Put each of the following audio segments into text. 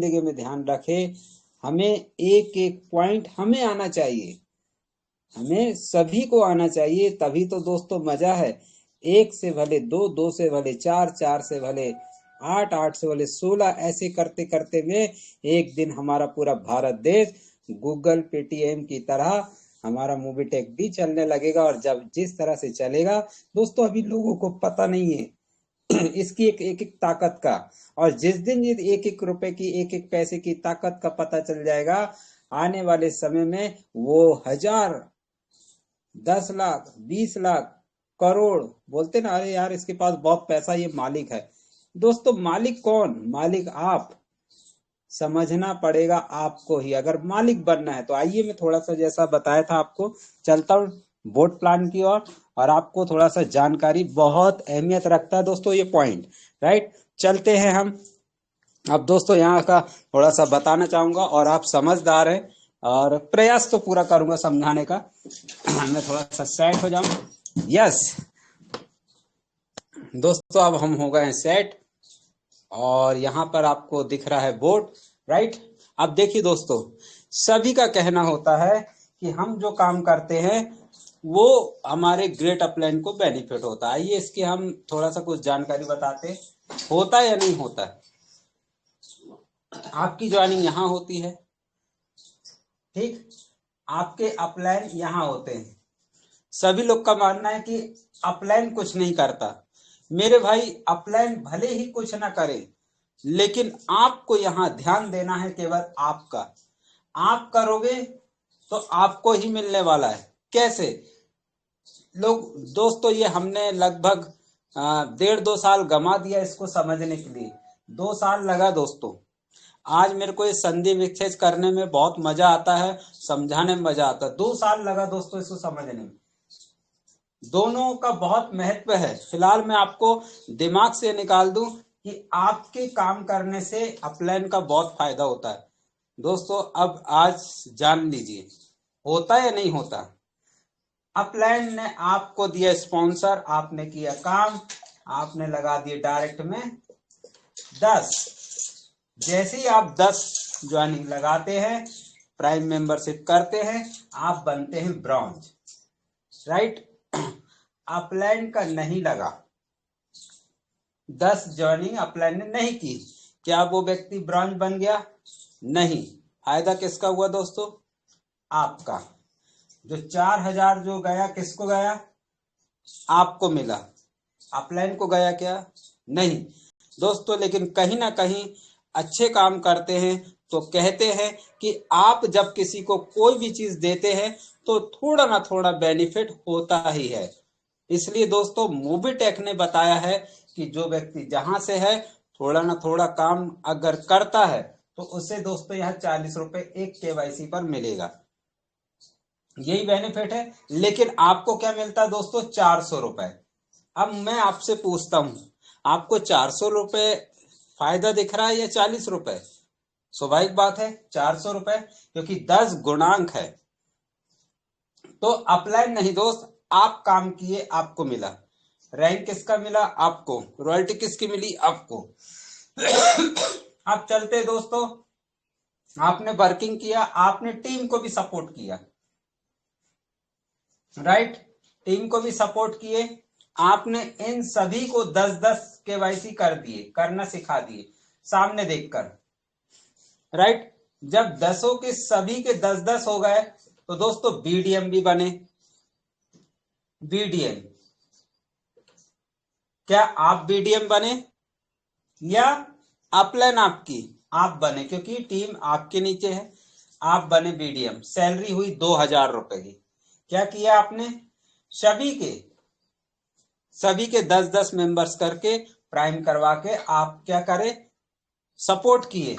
जिंदगी में ध्यान रखें, हमें एक एक पॉइंट हमें आना चाहिए, हमें सभी को आना चाहिए, तभी तो दोस्तों मजा है। एक से भले दो, दो से भले चार, चार से भले आठ, आठ से भले 16, ऐसे करते करते में एक दिन हमारा पूरा भारत देश गूगल पेटीएम की तरह हमारा मोबीटेक भी चलने लगेगा। और जब जिस तरह से चलेगा दोस्तों, अभी लोगों को पता नहीं है इसकी एक एक एक ताकत का। और जिस दिन ये एक एक रुपए की, एक एक पैसे की ताकत का पता चल जाएगा, आने वाले समय में वो 1000, 10 लाख, 20 लाख, करोड़ बोलते ना, अरे यार इसके पास बहुत पैसा, ये मालिक है। दोस्तों मालिक कौन? मालिक आप। समझना पड़ेगा आपको ही, अगर मालिक बनना है तो। आइए मैं थोड़ा सा जैसा बताया था आपको, चलता हूँ बोट प्लान की ओर, और आपको थोड़ा सा जानकारी बहुत अहमियत रखता है दोस्तों ये पॉइंट। राइट, चलते हैं हम। अब दोस्तों यहाँ का थोड़ा सा बताना चाहूंगा, और आप समझदार हैं, और प्रयास तो पूरा करूंगा समझाने का। मैं थोड़ा सा सेट हो जाऊं। यस दोस्तों, अब हम हो गए हैं सेट, और यहाँ पर आपको दिख रहा है बोर्ड। राइट, अब देखिए दोस्तों, सभी का कहना होता है कि हम जो काम करते हैं वो हमारे ग्रेट अपलाइन को बेनिफिट होता है। आइए इसकी हम थोड़ा सा कुछ जानकारी बताते हैं, होता है या नहीं होता है। आपकी ज्वाइनिंग यहाँ होती है, ठीक, आपके अपलाइन यहाँ होते हैं। सभी लोग का मानना है कि अपलाइन कुछ नहीं करता। मेरे भाई, अपलाइन भले ही कुछ ना करे, लेकिन आपको यहाँ ध्यान देना है केवल आपका। आप करोगे तो आपको ही मिलने वाला है। कैसे? लोग दोस्तों, ये हमने लगभग 1.5-2 साल गमा दिया इसको समझने के लिए। 2 साल लगा दोस्तों। आज मेरे को ये संधि विच्छेद करने में बहुत मजा आता है, समझाने में मजा आता है। 2 साल लगा दोस्तों इसको समझने में। दोनों का बहुत महत्व है। फिलहाल मैं आपको दिमाग से निकाल दूं कि आपके काम करने से अपलाइन का बहुत फायदा होता है। दोस्तों अब आज जान लीजिए, होता है या नहीं होता। अपलाइन ने आपको दिया स्पॉन्सर, आपने किया काम, आपने लगा दिए डायरेक्ट में 10। जैसे ही आप 10 ज्वाइनिंग लगाते हैं, प्राइम मेंबरशिप करते हैं, आप बनते हैं ब्रॉन्ज। राइट, अपलाइन का नहीं लगा, 10 ज्वाइनिंग अपलाइन ने नहीं की, क्या वो व्यक्ति ब्रॉन्ज बन गया? नहीं। फायदा किसका हुआ दोस्तों? आपका। जो 4000 जो गया, किसको गया? आपको मिला। अपलाइन को गया क्या? नहीं दोस्तों। लेकिन कहीं ना कहीं अच्छे काम करते हैं तो कहते हैं कि आप जब किसी को कोई भी चीज देते हैं तो थोड़ा ना थोड़ा बेनिफिट होता ही है। इसलिए दोस्तों मोबीटेक ने बताया है कि जो व्यक्ति जहां से है, थोड़ा ना थोड़ा काम अगर करता है तो उसे दोस्तों यहाँ 40 रुपए एक केवाईसी पर मिलेगा। यही बेनिफिट है। लेकिन आपको क्या मिलता है दोस्तों? 400 रुपए। अब मैं आपसे पूछता हूं, आपको 400 रुपए फायदा दिख रहा है या 40 रुपए? स्वाभाविक बात है 400 रुपए, क्योंकि 10 गुणांक है। तो अपलाइन नहीं दोस्त, आप काम किए, आपको मिला। रैंक किसका मिला? आपको। रॉयल्टी किसकी मिली? आपको। अब चलते दोस्तों, आपने वर्किंग किया, आपने टीम को भी सपोर्ट किया। राइट, टीम को भी सपोर्ट किए। आपने इन सभी को 10-10 केवाईसी कर दिए, करना सिखा दिए सामने देखकर। राइट, जब 10 के सभी के 10-10 हो गए तो दोस्तों बीडीएम भी बने। बीडीएम, क्या आप बीडीएम बने या अपलाइन आपकी? आप बने, क्योंकि टीम आपके नीचे है। आप बने बीडीएम। सैलरी हुई 2000 रुपए की। क्या किया आपने? सभी के 10-10 मेंबर्स करके, प्राइम करवा के आप क्या करे? सपोर्ट किए।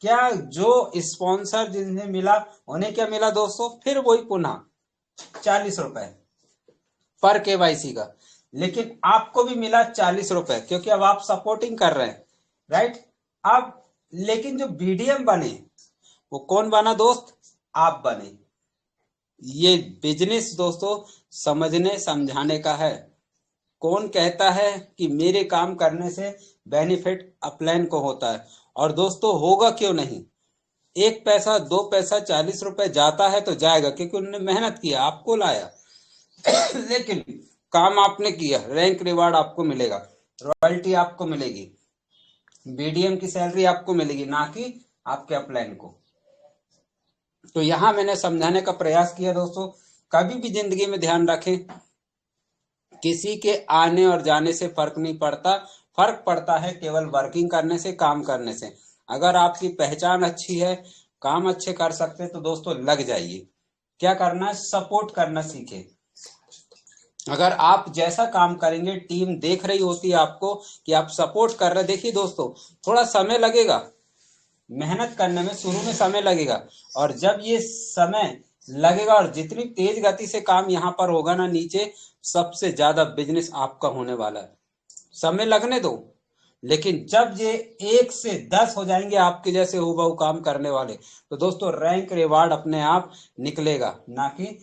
क्या जो स्पॉन्सर जिन्हें मिला, उन्हें क्या मिला दोस्तों? फिर वही पुनः 40 रुपए पर केवाईसी का। लेकिन आपको भी मिला 40 रुपए, क्योंकि अब आप सपोर्टिंग कर रहे हैं। राइट, अब लेकिन जो बीडीएम बने वो कौन बना दोस्त? आप बने। ये बिजनेस दोस्तों समझने समझाने का है। कौन कहता है कि मेरे काम करने से बेनिफिट अपलाइन को होता है? और दोस्तों होगा क्यों नहीं, एक पैसा 2 पैसा 40 रुपए जाता है तो जाएगा, क्योंकि उन्होंने मेहनत किया, आपको लाया। लेकिन काम आपने किया, रैंक रिवार्ड आपको मिलेगा, रॉयल्टी आपको मिलेगी, बीडीएम की सैलरी आपको मिलेगी, ना कि आपके अपलाइन को। तो यहां मैंने समझाने का प्रयास किया दोस्तों, कभी भी जिंदगी में ध्यान रखें, किसी के आने और जाने से फर्क नहीं पड़ता, फर्क पड़ता है केवल वर्किंग करने से, काम करने से। अगर आपकी पहचान अच्छी है, काम अच्छे कर सकते हैं, तो दोस्तों लग जाइए। क्या करना है, सपोर्ट करना सीखे। अगर आप जैसा काम करेंगे, टीम देख रही होती है आपको कि आप सपोर्ट कर रहे हैं। देखिए दोस्तों, थोड़ा समय लगेगा मेहनत करने में, शुरू में समय लगेगा, और जब ये समय लगेगा और जितनी तेज गति से काम यहाँ पर होगा ना नीचे, सबसे ज्यादा बिजनेस आपका होने वाला है। समय लगने दो, लेकिन जब ये 1 से 10 हो जाएंगे आपके जैसे हूबहू काम करने वाले, तो दोस्तों रैंक रिवार्ड अपने आप निकलेगा, ना कि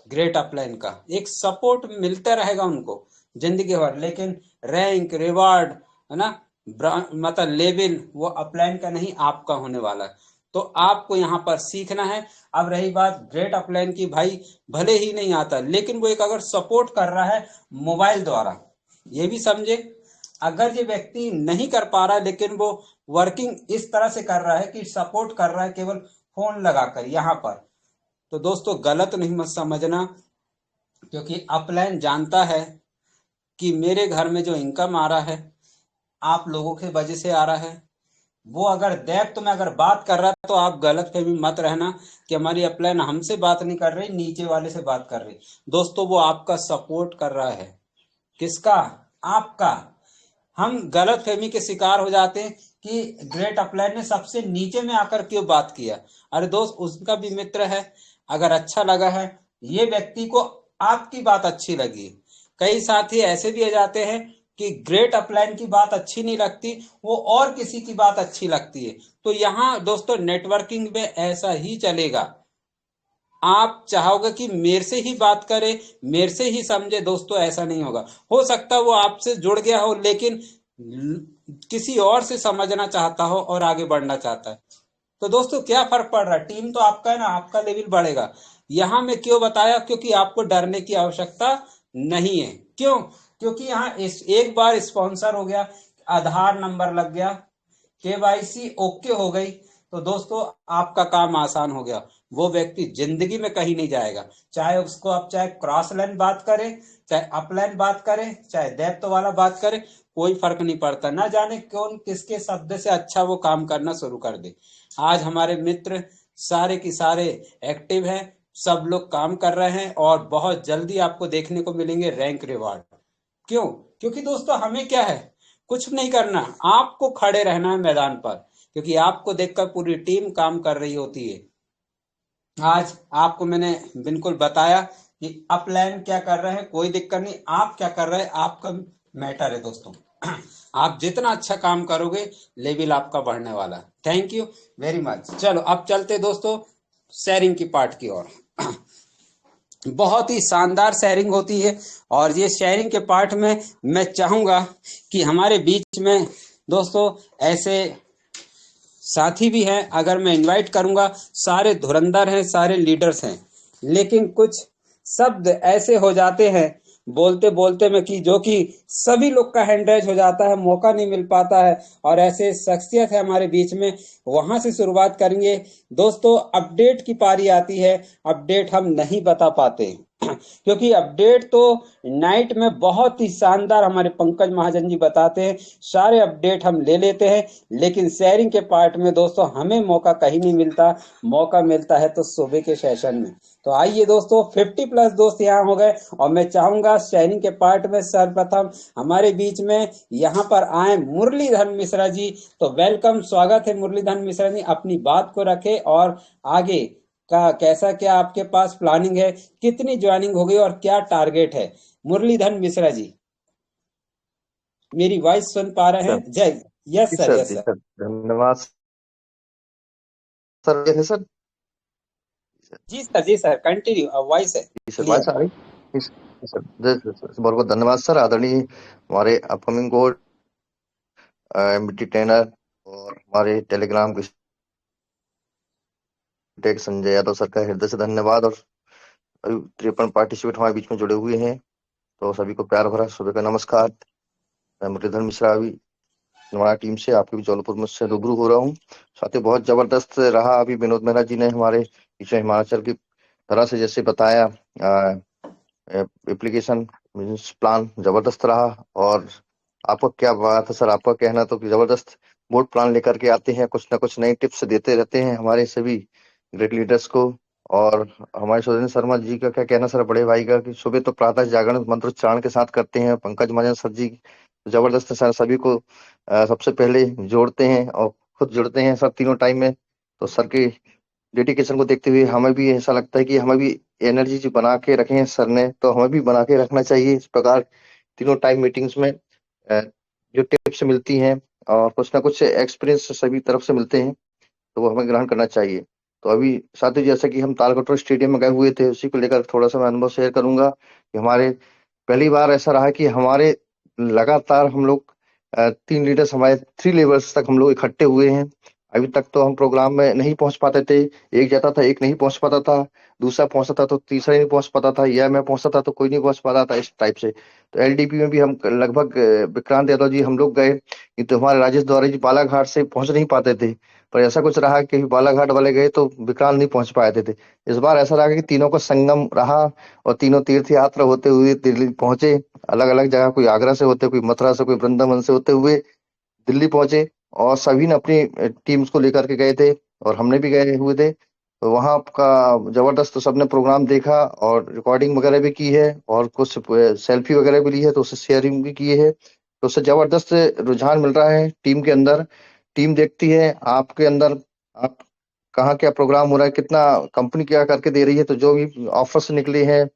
ग्रेट अपलाइन का। एक सपोर्ट मिलता रहेगा उनको जिंदगी भर, लेकिन रैंक रिवार्ड है ना, मतलब लेवल, वो अपलाइन का नहीं, आपका होने वाला है। तो आपको यहाँ पर सीखना है। अब रही बात ग्रेट अपलाइन की, भाई भले ही नहीं आता, लेकिन वो एक अगर सपोर्ट कर रहा है मोबाइल द्वारा, ये भी समझे। अगर ये व्यक्ति नहीं कर पा रहा है, लेकिन वो वर्किंग इस तरह से कर रहा है कि सपोर्ट कर रहा है केवल फोन लगाकर यहाँ पर, तो दोस्तों गलत नहीं मत समझना, क्योंकि अपलाइन जानता है कि मेरे घर में जो इनकम आ रहा है आप लोगों के वजह से आ रहा है। वो अगर देख तो मैं अगर बात कर रहा, तो आप गलत फहमी मत रहना कि हमारी अपलाइन हमसे बात नहीं कर रही, नीचे वाले से बात कर रही। दोस्तों वो आपका सपोर्ट कर रहा है। किसका? आपका। हम गलत फहमी के शिकार हो जाते हैं कि ग्रेट अपलाइन ने सबसे नीचे में आकर क्यों बात किया। अरे दोस्त, उसका भी मित्र है, अगर अच्छा लगा है, ये व्यक्ति को आपकी बात अच्छी लगी। कई साथी ऐसे भी आ जाते हैं कि ग्रेट अपलाइन की बात अच्छी नहीं लगती, वो और किसी की बात अच्छी लगती है। तो यहाँ दोस्तों नेटवर्किंग में ऐसा ही चलेगा। आप चाहोगे कि मेरे से ही बात करे, मेरे से ही समझे, दोस्तों ऐसा नहीं होगा। हो सकता है वो आपसे जुड़ गया हो, लेकिन किसी और से समझना चाहता हो और आगे बढ़ना चाहता है। तो दोस्तों क्या फर्क पड़ रहा है, टीम तो आपका है ना, आपका लेवल बढ़ेगा। यहां मैं क्यों बताया, क्योंकि आपको डरने की आवश्यकता नहीं है। क्यों? क्योंकि यहाँ एक बार स्पॉन्सर हो गया, आधार नंबर लग गया, केवाईसी ओके हो गई, तो दोस्तों आपका काम आसान हो गया। वो व्यक्ति जिंदगी में कहीं नहीं जाएगा, चाहे उसको आप चाहे क्रॉस लाइन बात करें, चाहे अपलाइन बात करें, चाहे डेप्थ वाला बात करें, कोई फर्क नहीं पड़ता। ना जाने कौन किसके शब्द से अच्छा वो काम करना शुरू कर दे। आज हमारे मित्र सारे की सारे एक्टिव हैं, सब लोग काम कर रहे हैं, और बहुत जल्दी आपको देखने को मिलेंगे रैंक रिवार्ड। क्यों? क्योंकि दोस्तों हमें क्या है, कुछ नहीं करना, आपको खड़े रहना है मैदान पर, क्योंकि आपको देखकर पूरी टीम काम कर रही होती है। आज आपको मैंने बिल्कुल बताया कि अपलाइन क्या कर रहे हैं, कोई दिक्कत नहीं, आप क्या कर रहे हैं आपका मैटर है दोस्तों। आप जितना अच्छा काम करोगे, लेवल आपका बढ़ने वाला है। Thank you very much. चलो अब चलते दोस्तों शेयरिंग की पार्ट की ओर। बहुत ही शानदार शेयरिंग होती है, और ये शेयरिंग के पार्ट में मैं चाहूंगा कि हमारे बीच में दोस्तों ऐसे साथी भी हैं, अगर मैं इनवाइट करूंगा, सारे धुरंधर हैं, सारे लीडर्स हैं, लेकिन कुछ शब्द ऐसे हो जाते हैं बोलते बोलते में कि जो कि सभी लोग का हैंडरेज हो जाता है, मौका नहीं मिल पाता है। और ऐसे शख्सियत है हमारे बीच में, वहां से शुरुआत करेंगे दोस्तों। अपडेट की पारी आती है, अपडेट हम नहीं बता पाते क्योंकि अपडेट तो नाइट में बहुत ही शानदार हमारे पंकज महाजन जी बताते हैं, सारे अपडेट हम ले लेते हैं, लेकिन शेयरिंग के पार्ट में दोस्तों हमें मौका कहीं नहीं मिलता। मौका मिलता है तो सुबह के सेशन में। तो आइए दोस्तों, 50+ दोस्त यहाँ हो गए, और मैं चाहूंगा शेयरिंग के पार्ट में सर्वप्रथम हमारे बीच में यहाँ पर आए मुरलीधर मिश्रा जी। तो वेलकम, स्वागत है मुरलीधर मिश्रा जी, अपनी बात को रखे और आगे का कैसा क्या आपके पास प्लानिंग है, कितनी ज्वाइनिंग होगी और क्या टारगेट है। मुरलीधर मिश्रा जी, मेरी वॉइस सुन पा रहे सर हैं? जय। यस जी सर, सर यस जी सर। सर धन्यवाद सर। कैसे सर? जी सर कंटिन्यू, वॉइस है जी सर, क्लियर। वाइस आ रही जी सर जी सर बहुत बहुत धन्यवाद सर। आदरणीय हमारे अपकमिंग कोच, एमबीटी ट्रेनर और हमारे टेलीग्राम के टेक संजय यादव सर का हृदय से धन्यवाद। और अभी 53 पार्टिसिपेंट हमारे बीच में जुड़े हुए हैं, तो सभी को प्यार भरा सुबह का नमस्कार। मैं मुरलीधर मिश्रा अभी नवाड़ा टीम से आपके भी जौलपुर में से रूबरू हो रहा हूँ। साथ ही बहुत जबरदस्त रहा अभी विनोद मेहरा जी ने हमारे बीच में हिमाचल की तरह से जैसे बताया, एप्लीकेशन मीन्स प्लान जबरदस्त रहा। और आपका क्या बात है सर, आपका कहना तो कि जबरदस्त बोर्ड प्लान लेकर के आते हैं, कुछ ना कुछ नई टिप्स देते रहते हैं हमारे सभी ग्रेट लीडर्स को। और हमारे सुरेंद्र शर्मा जी का क्या कहना सर, बड़े भाई का, कि सुबह तो प्रातः जागरण मंत्रोच्चारण के साथ करते हैं। पंकज महाजन सर जी जबरदस्त सर, सभी को सबसे पहले जोड़ते हैं और खुद जुड़ते हैं सर तीनों टाइम में। तो सर के डेडिकेशन को देखते हुए हमें भी ऐसा लगता है कि हमें भी एनर्जी जो बना के रखे हैं सर ने, तो हमें भी बना के रखना चाहिए। इस प्रकार तीनों टाइम मीटिंग्स में जो टिप्स मिलती हैं और कुछ ना कुछ एक्सपीरियंस सभी तरफ से मिलते हैं, तो वो हमें ग्रहण करना चाहिए। तो अभी साथ ही जैसा कि हम तालकटोरा स्टेडियम में गए हुए थे, उसी को लेकर थोड़ा सा मैं अनुभव शेयर करूंगा कि हमारे पहली बार ऐसा रहा कि हमारे लगातार हम लोग 3 लीडर्स हमारे 3 लेवल्स तक हम लोग इकट्ठे हुए हैं। अभी तक तो हम प्रोग्राम में नहीं पहुंच पाते थे, एक जाता था एक नहीं पहुंच पाता था, दूसरा पहुंचता था तो तीसरा ही नहीं पहुंच पाता था, या मैं पहुंचता था तो कोई नहीं पहुंच पाता था, इस टाइप से। तो एलडीपी में भी हम लगभग विक्रांत यादव जी हम लोग गए, तो हमारे राजेश द्वारा जी बालाघाट से पहुंच नहीं पाते थे। पर ऐसा कुछ रहा कि बालाघाट वाले गए तो विक्रांत नहीं पहुंच पाए थे। इस बार ऐसा रहा कि तीनों का संगम रहा और तीनों तीर्थ यात्रा होते हुए दिल्ली पहुंचे। अलग अलग जगह, कोई आगरा से होते, कोई मथुरा से, कोई वृंदावन से होते हुए दिल्ली पहुंचे। और सभी ने अपनी टीम्स को लेकर के गए थे और हमने भी गए हुए थे। तो वहां का जबरदस्त सबने प्रोग्राम देखा और रिकॉर्डिंग वगैरह भी की है और कुछ सेल्फी वगैरह भी ली है, तो उससे शेयरिंग भी की है। तो उससे जबरदस्त रुझान मिल रहा है टीम के अंदर। टीम देखती है आपके अंदर, आप कहाँ क्या प्रोग्राम हो रहा है, कितना कंपनी क्या करके दे रही है। तो जो भी ऑफर्स निकले हैं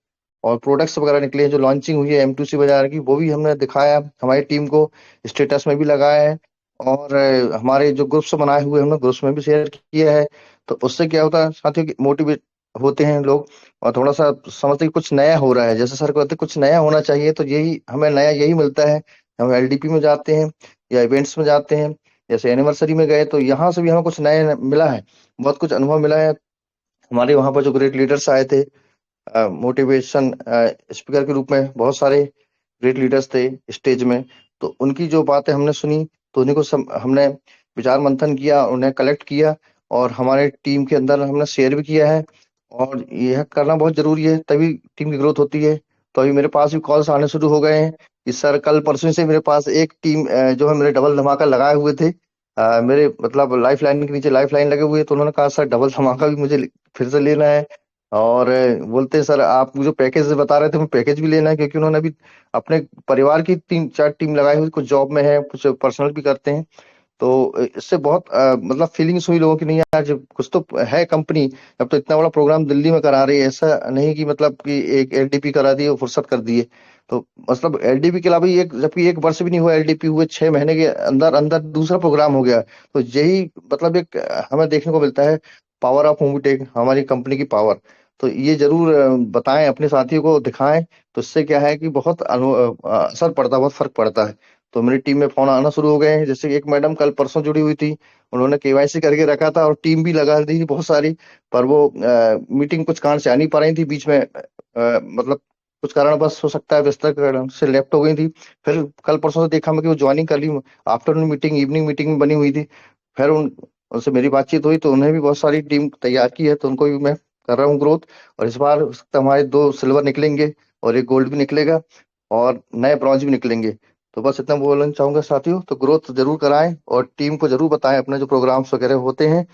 और प्रोडक्ट्स वगैरह निकले हैं, जो लॉन्चिंग हुई है M2C बाजार की, वो भी हमने दिखाया, हमारी टीम को स्टेटस में भी लगाया है। और हमारे जो ग्रुप्स बनाए हुए हैं हमने ग्रुप्स में भी शेयर किया है। तो उससे क्या होता है साथियों की मोटिवेट होते हैं लोग और थोड़ा सा समझते हैं कि कुछ नया हो रहा है। जैसे सर कहते हैं कुछ नया होना चाहिए, तो यही हमें नया यही मिलता है। हम एलडीपी में जाते हैं या इवेंट्स में जाते हैं, जैसे एनिवर्सरी में गए तो यहाँ से भी हमें कुछ नया मिला है, बहुत कुछ अनुभव मिला है। हमारे वहां पर जो ग्रेट लीडर्स आए थे मोटिवेशन स्पीकर के रूप में, बहुत सारे ग्रेट लीडर्स थे स्टेज में। तो उनकी जो बातें हमने सुनी, तो उन्हीं को हमने विचार मंथन किया, उन्हें कलेक्ट किया और हमारे टीम के अंदर हमने शेयर भी किया है। और यह करना बहुत जरूरी है, तभी टीम की ग्रोथ होती है। तो अभी मेरे पास भी कॉल्स आने शुरू हो गए हैं कि सर कल परसों से मेरे पास एक टीम जो है मेरे डबल धमाका लगाए हुए थे, मेरे मतलब लाइफ लाइन के नीचे लाइफ लाइन लगे हुए हैं, तो उन्होंने कहा सर डबल धमाका भी मुझे फिर से लेना है। और बोलते हैं सर आप जो पैकेज बता रहे थे वो पैकेज भी लेना है, क्योंकि उन्होंने अभी अपने परिवार की 3-4 टीम लगाई हुई, कुछ जॉब में है, कुछ पर्सनल भी करते हैं। तो इससे बहुत मतलब फीलिंग्स हुई लोगों की, नहीं यार जब कुछ तो है कंपनी, अब तो इतना बड़ा प्रोग्राम दिल्ली में करा रही है, ऐसा नहीं कि मतलब कि एक एलडीपी करा दी और फुर्सत कर दिए। तो मतलब एलडीपी के अलावा एक, जबकि 1 वर्ष भी नहीं हुआ एलडीपी हुए, 6 महीने के अंदर अंदर दूसरा प्रोग्राम हो गया। तो यही मतलब एक हमें देखने को मिलता है पावर ऑफ मोबिटेक, हमारी कंपनी की पावर। तो ये जरूर बताएं अपने साथियों को, दिखाएं। तो इससे क्या है कि बहुत असर पड़ता है, बहुत फर्क पड़ता है। तो मेरी टीम में फोन आना शुरू हो गए हैं, जैसे कि एक मैडम कल परसों जुड़ी हुई थी, उन्होंने केवाईसी करके रखा था और टीम भी लगा दी थी बहुत सारी। पर वो मीटिंग कुछ कारण से आ नहीं पा रही थी, बीच में मतलब कुछ कारणवश हो सकता है व्यस्तता के कारण से लेफ्ट हो गई थी। फिर कल परसों से देखा मैं कि वो ज्वाइनिंग कर ली, आफ्टरनून मीटिंग इवनिंग मीटिंग में बनी हुई थी। फिर उनसे मेरी बातचीत हुई, तो उन्हें भी बहुत सारी टीम तैयार की है, तो उनको भी मैं कर रहा हूँ ग्रोथ। और इस बार हो सकता है हमारे 2 सिल्वर निकलेंगे और 1 गोल्ड भी निकलेगा और नए ब्रॉन्ज भी निकलेंगे। तो बस इतना बोलना चाहूंगा साथियों, तो ग्रोथ जरूर कराएं और टीम को जरूर बताएं अपने जो प्रोग्राम्स वगैरह होते हैं,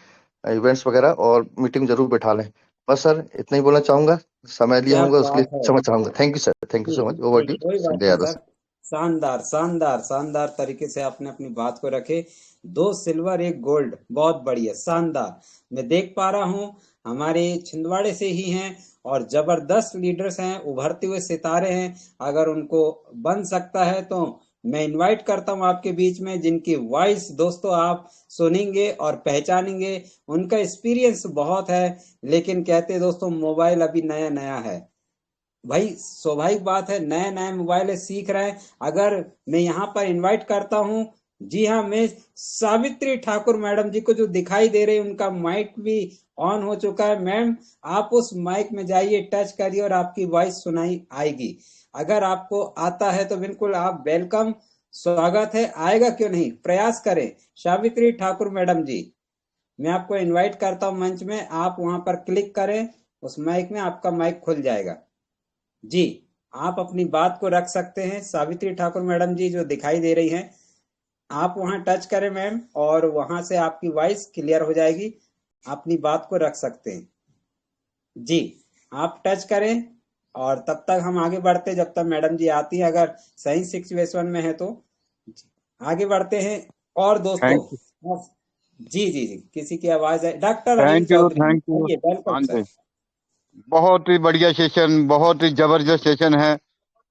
इवेंट्स वगैरह, और मीटिंग जरूर बैठा लें। बस सर इतना ही बोलना चाहूंगा, समय लिया क्या होगा उसके लिए बात है। क्षमा चाहूंगा। Thank you sir, thank you so नहीं मच। ओवर नहीं, टू कोई बात संजय नहीं यादव सर। सर। शानदार शानदार शानदार तरीके से आपने अपनी बात को रखे। 2 सिल्वर 1 गोल्ड, बहुत बढ़िया, शानदार। मैं देख पा रहा हूँ हमारे छिंदवाड़े से ही हैं और जबरदस्त लीडर्स हैं, उभरते हुए सितारे हैं। अगर उनको बन सकता है तो मैं इनवाइट करता हूँ आपके बीच में, जिनकी वॉइस दोस्तों आप सुनेंगे और पहचानेंगे। उनका एक्सपीरियंस बहुत है, लेकिन कहते दोस्तों मोबाइल अभी नया नया है। भाई स्वाभाविक बात है, नए नए मोबाइल सीख रहे हैं। अगर मैं यहाँ पर इनवाइट करता हूँ जी हाँ, मैं सावित्री ठाकुर मैडम जी को जो दिखाई दे रहे हैं उनका माइक भी ऑन हो चुका है। मैम, आप उस माइक में जाइए, टच करिए और आपकी वॉइस सुनाई आएगी। अगर आपको आता है तो बिल्कुल आप वेलकम, स्वागत है। आएगा क्यों नहीं, प्रयास करें। सावित्री ठाकुर मैडम जी, मैं आपको इनवाइट करता हूं मंच में, आप वहां पर क्लिक करें, उस माइक में आपका माइक खुल जाएगा। जी, आप अपनी बात को रख सकते हैं। सावित्री ठाकुर मैडम जी जो दिखाई दे रही हैं, आप वहां टच करें मैम, और वहां से आपकी वॉइस क्लियर हो जाएगी, अपनी बात को रख सकते हैं। जी, आप टच करें, और तब तक हम आगे बढ़ते, जब तक मैडम जी आती है, अगर सही सिचुएशन में है तो आगे बढ़ते हैं। और दोस्तों, थैंक यू। जी जी जी, किसी की आवाज है? Doctor Anil thank you. Chaudhary, thank you. आइए, वेलकम हाँ सर। जी, बहुत ही बढ़िया सेशन, बहुत ही जबरदस्त सेशन है।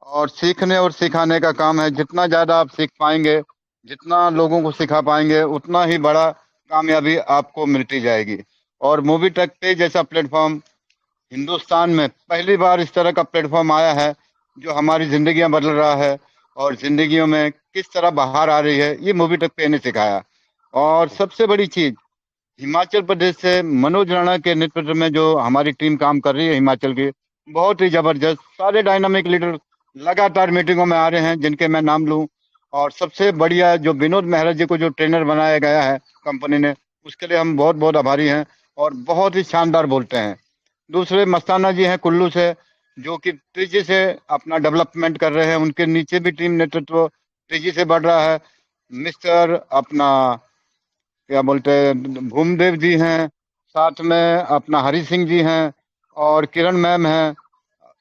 और सीखने और सिखाने का काम है। जितना ज्यादा आप सीख पाएंगे, जितना लोगों को सिखा पाएंगे, उतना ही बड़ा कामयाबी आपको मिलती जाएगी। और मूवी टेक पे जैसा प्लेटफॉर्म हिंदुस्तान में पहली बार इस तरह का प्लेटफॉर्म आया है, जो हमारी जिंदगियां बदल रहा है और जिंदगियों में किस तरह बाहर आ रही है, ये मूवी टेक पे ने सिखाया। और सबसे बड़ी चीज, हिमाचल प्रदेश से मनोज राणा के नेतृत्व में जो हमारी टीम काम कर रही है हिमाचल की, बहुत ही जबरदस्त। सारे डायनामिक लीडर लगातार मीटिंगों में आ रहे हैं, जिनके मैं नाम लूं। और सबसे बढ़िया जो विनोद मेहरा जी को जो ट्रेनर बनाया गया है कंपनी ने, उसके लिए हम बहुत बहुत आभारी हैं। और बहुत ही शानदार बोलते हैं। दूसरे मस्ताना जी हैं कुल्लू से, जो कि तेजी से अपना डेवलपमेंट कर रहे हैं। उनके नीचे भी टीम नेतृत्व तेजी से बढ़ रहा है। मिस्टर अपना क्या बोलते हैं, भूमदेव जी हैं, साथ में अपना हरि सिंह जी हैं, और किरण मैम हैं,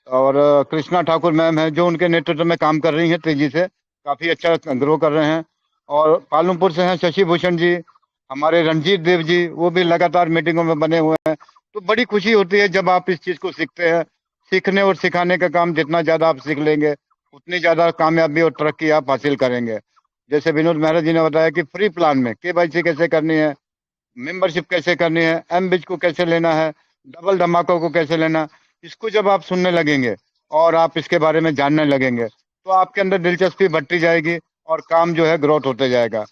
और कृष्णा ठाकुर मैम हैं, जो उनके नेतृत्व में काम कर रही हैं तेजी से, काफी अच्छा ग्रो कर रहे हैं। और पालमपुर से हैं शशि भूषण जी, हमारे रणजीत देव जी, वो भी लगातार मीटिंगों में बने हुए हैं। तो बड़ी खुशी होती है जब आप इस चीज को सीखते हैं। सीखने और सिखाने का काम जितना ज्यादा आप सीख लेंगे, उतनी ज्यादा कामयाबी और तरक्की आप हासिल करेंगे। जैसे विनोद मेहरा जी ने बताया कि फ्री प्लान में केवाईसी कैसे करनी है, मेंबरशिप कैसे करनी है, एम बिच को कैसे लेना है, डबल धमाका को कैसे लेना है, इसको जब आप सुनने लगेंगे और आप इसके बारे में जानने लगेंगे, तो आपके अंदर दिलचस्पी बढ़ती जाएगी और काम जो है ग्रोथ होते जाएगा।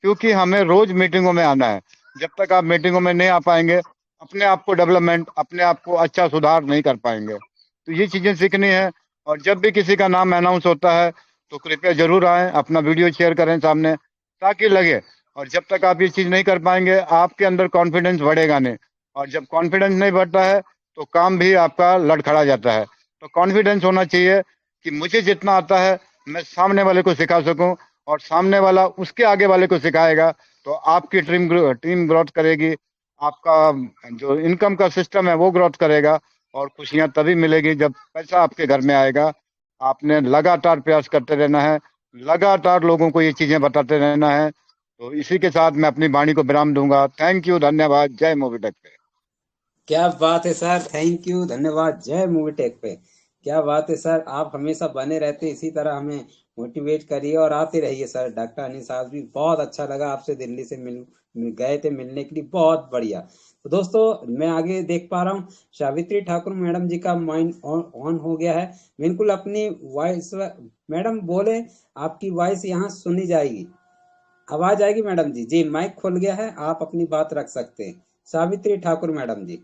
क्योंकि हमें रोज मीटिंगों में आना है। जब तक आप मीटिंगों में नहीं आ पाएंगे, अपने आप को डेवलपमेंट, अपने आप को अच्छा सुधार नहीं कर पाएंगे। तो ये चीजें सीखनी है। और जब भी किसी का नाम अनाउंस होता है, तो कृपया जरूर आए, अपना वीडियो शेयर करें सामने, ताकि लगे। और जब तक आप ये चीज नहीं कर पाएंगे, आपके अंदर कॉन्फिडेंस बढ़ेगा नहीं। और जब कॉन्फिडेंस नहीं बढ़ता है, तो काम भी आपका लड़खड़ा जाता है। तो कॉन्फिडेंस होना चाहिए कि मुझे जितना आता है, मैं सामने वाले को सिखा सकूं, और सामने वाला उसके आगे वाले को सिखाएगा। तो आपकी टीम ग्रोथ करेगी, आपका जो इनकम का सिस्टम है वो ग्रोथ करेगा। और खुशियां तभी मिलेगी जब पैसा आपके घर में आएगा। आपने लगातार प्रयास करते रहना है, लगातार लोगों को ये चीजें बताते रहना है। तो इसी के साथ मैं अपनी वाणी को विराम दूंगा। थैंक यू, धन्यवाद, जय मोविटेक पे। क्या बात है सर, थैंक यू, धन्यवाद, जय मूवी टेक पे। क्या बात है सर, आप हमेशा बने रहते, इसी तरह हमें मोटिवेट करिए और आते रहिए सर। डॉक्टर अनिल साहब भी बहुत अच्छा लगा आपसे, दिल्ली से मिल गए थे मिलने के लिए, बहुत बढ़िया। तो दोस्तों, मैं आगे देख पा रहा हूँ सावित्री ठाकुर मैडम जी का माइंड ऑन हो गया है। बिल्कुल अपनी वॉइस, मैडम बोले, आपकी वॉइस यहाँ सुनी जाएगी, आवाज आएगी मैडम जी। जी, माइक खुल गया है, आप अपनी बात रख सकते हैं, सावित्री ठाकुर मैडम जी।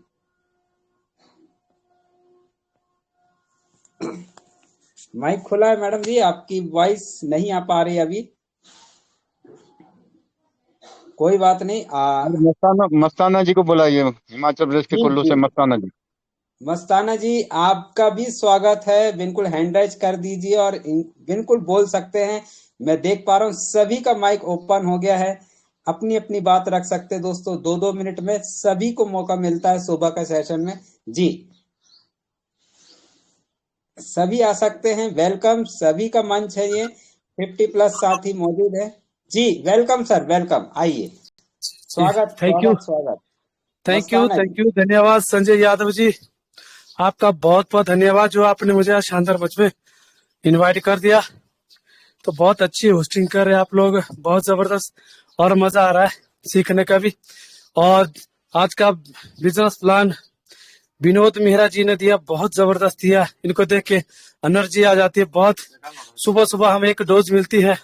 माइक खुला है मैडम जी, आपकी वॉइस नहीं आ पा रही अभी, कोई बात नहीं। अरे मस्ताना, मस्ताना जी को बुलाइए, हिमाचल प्रदेश के जी कुल्लू जी, से मस्ताना जी। मस्ताना जी, आपका भी स्वागत है। बिल्कुल हैंड राइज कर दीजिए और बिल्कुल बोल सकते हैं। मैं देख पा रहा हूँ सभी का माइक ओपन हो गया है, अपनी अपनी बात रख सकते हैं दोस्तों। 2-2 मिनट में सभी को मौका मिलता है सुबह का सेशन में। जी, सभी आ सकते हैं, वेलकम, सभी का मंच है ये। 50+ साथी मौजूद है। जी, वेलकम सर, वेलकम, आइए, जी, स्वागत थैंक यू। स्वागत स्वागत। Thank you, Mastana ji, thank you, धन्यवाद संजय यादव जी। आपका बहुत बहुत धन्यवाद, जो आपने मुझे आज शानदार मंच में इनवाइट कर दिया। तो बहुत अच्छी होस्टिंग कर रहे हैं आप लोग, बहुत जबरदस्त, और मजा आ रहा है सीखने का भी। और आज का बिजनेस प्लान विनोद मेहरा जी ने दिया, बहुत जबरदस्त दिया। इनको देख के एनर्जी आ जाती है बहुत। सुबह सुबह हमें एक डोज मिलती है,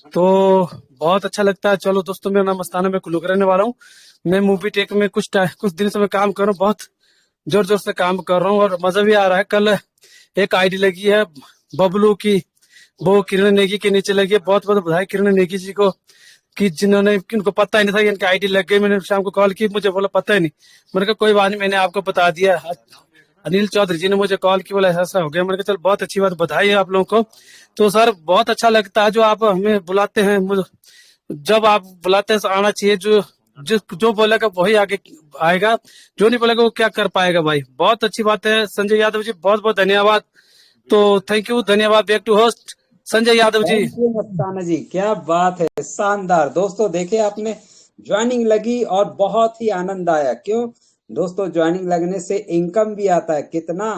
तो बहुत अच्छा लगता है। चलो दोस्तों, मेरा नाम मस्ताना, मैं कुल्लू का रहने वाला हूँ। मैं मूवी टेक में कुछ दिन से मैं काम कर रहा हूँ, बहुत जोर जोर से काम कर रहा हूँ और मजा भी आ रहा है। कल एक आईडी लगी है बबलू की, वो किरण नेगी के नीचे लगी है। बहुत बहुत बधाई किरण नेगी जी को, कि जिन्होंने, किनको पता ही नहीं था कि इनकी आईडी लग गई। मैंने शाम को कॉल की, मुझे बोला पता ही नहीं। मैंने कहा कोई बात नहीं, मैंने आपको बता दिया। अनिल चौधरी जी ने मुझे कॉल की, बोला ऐसा ऐसा हो गया। मैंने कहा चल बहुत अच्छी बात, बधाई है आप लोगों को। तो सर बहुत अच्छा लगता है जो आप हमें बुलाते हैं। जब आप बुलाते हैं तो आना चाहिए। जो बोलेगा वही आगे आएगा, जो नहीं बोलेगा वो क्या कर पाएगा भाई। बहुत अच्छी बात है संजय यादव जी, बहुत बहुत धन्यवाद। तो थैंक यू, धन्यवाद। Back to host Sanjay Yadav ji. Thank you Mastana ji, क्या बात है, शानदार। दोस्तों देखे आपने, ज्वाइनिंग लगी और बहुत ही आनंद आया। क्यों दोस्तों, ज्वाइनिंग लगने से इनकम भी आता है। कितना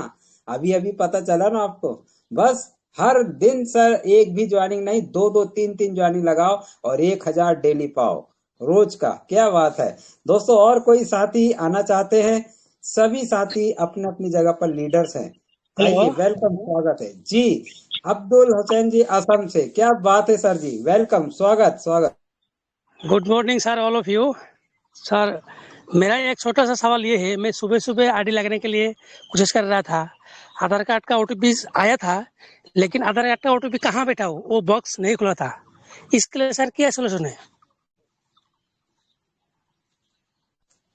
अभी अभी पता चला ना आपको। बस हर दिन सर एक भी ज्वाइनिंग नहीं, दो दो तीन तीन ज्वाइनिंग लगाओ और 1,000 डेली पाओ रोज का। क्या बात है दोस्तों। और कोई साथी आना चाहते हैं? सभी साथी अपने अपनी जगह पर लीडर्स हैं। हेलो। आइए, वेलकम, स्वागत है जी। अब्दुल हुसैन जी असम से, क्या बात है सर जी, वेलकम, स्वागत स्वागत। Good morning sir, all of you. Sir मेरा एक छोटा सा सवाल ये है, मैं सुबह सुबह आईडी लगने के लिए कोशिश कर रहा था। आधार कार्ड का ओटीपी आया था, लेकिन आधार कार्ड का ओटीपी कहाँ बैठा हो, वो बॉक्स नहीं खुला था। इसके लिए सर क्या सोल्यूशन है?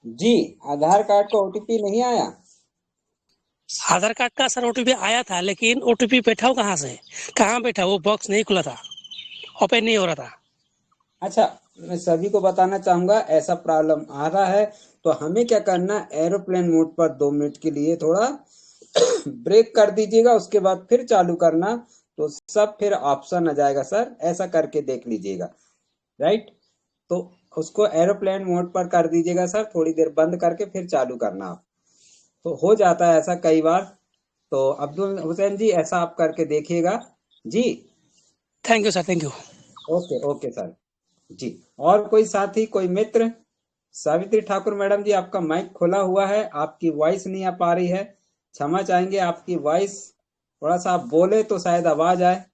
जी, आधार कार्ड का ओटीपी नहीं आया? आधार कार्ड का सर ओटीपी आया था, लेकिन ओटीपी बैठा हो कहाँ से, कहाँ बैठा, वो बॉक्स नहीं खुला था, ओपन नहीं हो रहा था। अच्छा, मैं सभी को बताना चाहूंगा, ऐसा प्रॉब्लम आ रहा है तो हमें क्या करना, एरोप्लेन मोड पर 2 मिनट के लिए थोड़ा ब्रेक कर दीजिएगा, उसके बाद फिर चालू करना, तो सब फिर ऑप्शन आ जाएगा सर। ऐसा करके देख लीजिएगा, राइट। तो उसको एरोप्लेन मोड पर कर दीजिएगा सर, थोड़ी देर बंद करके फिर चालू करना आप, तो हो जाता है ऐसा कई बार। तो अब्दुल हुसैन जी ऐसा आप करके देखिएगा जी। Thank you sir, thank you. Okay okay sir जी। और कोई साथी, कोई मित्र? सावित्री ठाकुर मैडम जी, आपका माइक खुला हुआ है, आपकी वॉइस नहीं आ पा रही है, क्षमा चाहेंगे। आपकी वॉइस थोड़ा सा आप बोले तो शायद आवाज आए।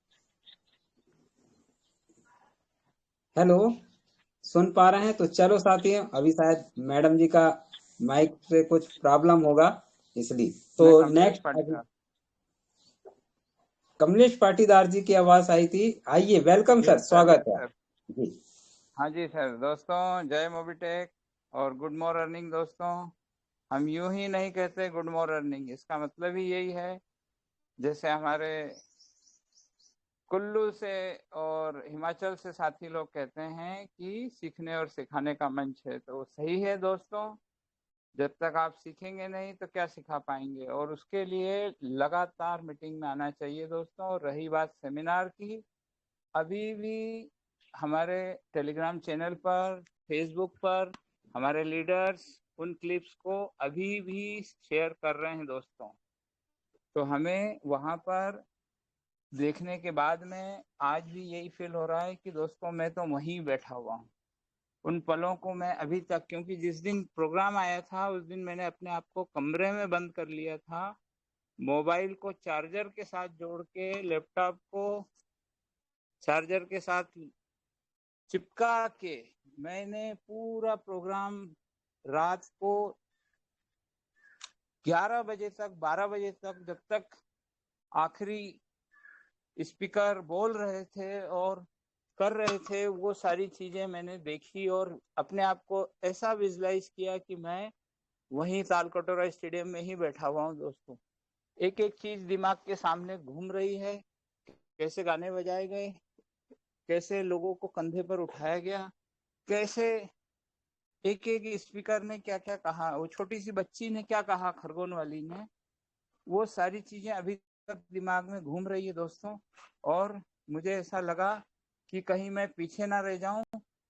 हेलो, सुन पा रहे हैं? तो चलो साथियों, अभी शायद मैडम जी का माइक से कुछ प्रॉब्लम होगा, इसलिए। तो नेक्स्ट कमलेश पाटीदार जी की आवाज आई थी। आइए, वेलकम सर, स्वागत है जी। हाँ जी सर। दोस्तों जय मोबिटेक और गुड मॉर्निंग। दोस्तों हम यूं ही नहीं कहते गुड मॉर्निंग, इसका मतलब ही यही है, जैसे हमारे कुल्लू से और हिमाचल से साथी लोग कहते हैं कि सीखने और सिखाने का मंच है, तो सही है दोस्तों। जब तक आप सीखेंगे नहीं तो क्या सिखा पाएंगे, और उसके लिए लगातार मीटिंग में आना चाहिए दोस्तों। और रही बात सेमिनार की, अभी भी हमारे टेलीग्राम चैनल पर, फेसबुक पर हमारे लीडर्स उन क्लिप्स को अभी भी शेयर कर रहे हैं दोस्तों। तो हमें वहाँ पर देखने के बाद में आज भी यही फील हो रहा है कि दोस्तों मैं तो वहीं बैठा हुआ हूँ। उन पलों को मैं अभी तक, क्योंकि जिस दिन प्रोग्राम आया था उस दिन मैंने अपने आप को कमरे में बंद कर लिया था, मोबाइल को चार्जर के साथ जोड़ के, लैपटॉप को चार्जर के साथ चिपका के मैंने पूरा प्रोग्राम रात को 11 बजे तक, 12 बजे तक, जब तक आखिरी स्पीकर बोल रहे थे और कर रहे थे, वो सारी चीजें मैंने देखी और अपने आप को ऐसा विजुलाइज किया कि मैं वहीं तालकटोरा स्टेडियम में ही बैठा हुआ हूँ दोस्तों। एक एक चीज दिमाग के सामने घूम रही है, कैसे गाने बजाए गए, कैसे लोगों को कंधे पर उठाया गया, कैसे एक एक स्पीकर ने क्या क्या कहा, वो छोटी सी बच्ची ने क्या कहा, खरगोन वाली ने, वो सारी चीजें अभी तक दिमाग में घूम रही है दोस्तों। और मुझे ऐसा लगा कि कहीं मैं पीछे ना रह जाऊं,